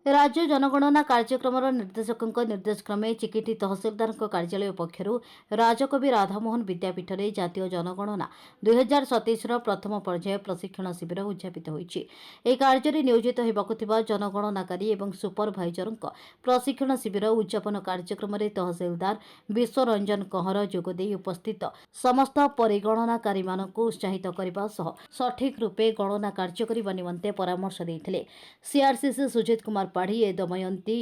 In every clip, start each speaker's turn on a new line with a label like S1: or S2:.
S1: राज्य जनगणना कार्यक्रम निर्देशक निर्देशक्रमे चिकिटी तहसिलदार कार्यालय पक्षर राजकवि राधामोहन विद्यापीठ में जातीय जनगणना 2027 प्रथम पर्याय प्रशिक्षण शिविर उद्यापित होती। कार्य नियोजित होगा जनगणनाकारी और सुपरभाइजर प्रशिक्षण शिविर उद्यापन कार्यक्रम में तहसिलदार विश्वरंजन कहर जोगदे उपस्थित समस्त परिगणनाकारी उत्साहित करने सठिक रूपे गणना कार्य करने निमंते परामर्श देते। सीआरसीसी सुजित कुमार पाढ़ी ए दमयंती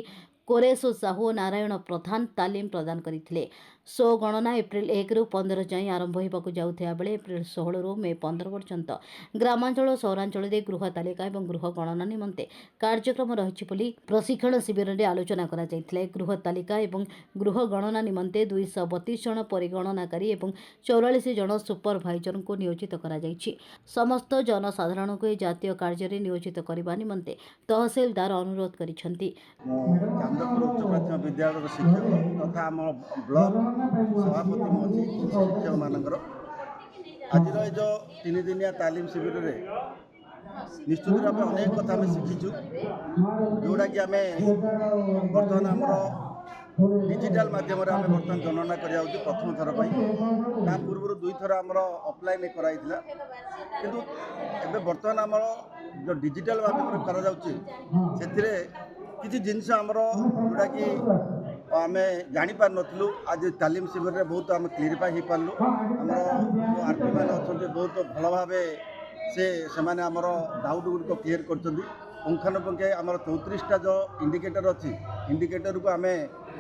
S1: कोरेश साहू नारायण प्रधान तालीम प्रदान करते। सो गणना एप्रिल 1 रु 15 जाए आरंभ होगा जाऊा बेले एप्रिल 16 रु मे 15 पर्यंत ग्रामांचल सहरांचल गृह तालिका और गृह गणना निमंते कार्यक्रम रही प्रशिक्षण शिविर में आलोचना कर गृह तालिका और गृह गणना निमंते 232 जन परिगणनाकारी और 44 जन सुपरभाइजर को नियोजित कर समस्त जनसाधारण को जातीय कार्य नियोजित करने निमंते तहसिलदार अनुरोध करिसेंती।
S2: विद्यालय शिक्षक तथा आम ब्लॉक सभापति मझी शिक्षक मानकर आज जो 3 दिनिया तालीम शिविर में निश्चित भाव अनेक कथा आम शिखीचु जोड़ा कि आम बर्तमान आम डिजिटल माध्यम आम बर्तमान गणना कर प्रथम थर पर पूर्व 2 थर आम ऑफलाइन कराई किंतु बर्तमान आम जो डिजिटल माध्यम कर किसी जिनस आमर जोड़ा कि आम जापार नु आज तालीम शिविर में बहुत आम क्लीयरिफाई हो पार्लु आमर जो आरपी मैंने अच्छा बहुत भल भाव से आमर डाउट गुड़िक क्लीयर कर आमर 34टा जो इंडिकेटर अच्छी इंडिकेटर को आम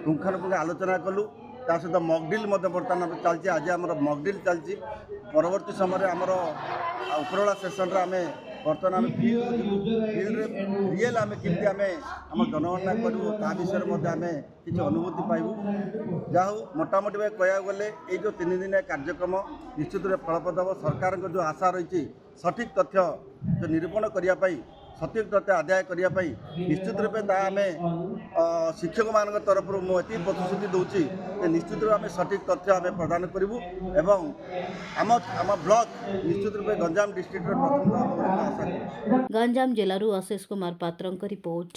S2: पुंखानुपुंख आलोचना कलु ता सहित मकडिल बर्तमान चलती आज आम मकडिल चलती परवर्ती समय आमर उपरला सेसन आम बर्तमान आम फिल्ड रियल आम केमती आम जनगणना करूँ ता विषय में आम किसी अनुभूति पाइबू जहाँ मोटामोटी भाई कह गले ये जो 3 दिनिया कार्यक्रम निश्चित रूप फलप्रद हम सरकार जो आशा रही सठिक तथ्य जो निरूपण करने सठिक तथ्य आदाय करने निश्चित रूप आम शिक्षक मान तरफ मुझे प्रतिश्रुति दूसरी निश्चित रूप आम सठिक तथ्य आम प्रदान करूँ एवं आम ब्लॉक निश्चित रूप गंजाम डिस्ट्रिक्ट प्रथम आशा।
S1: गंजाम जिलूर अशेष कुमार पात्र रिपोर्ट।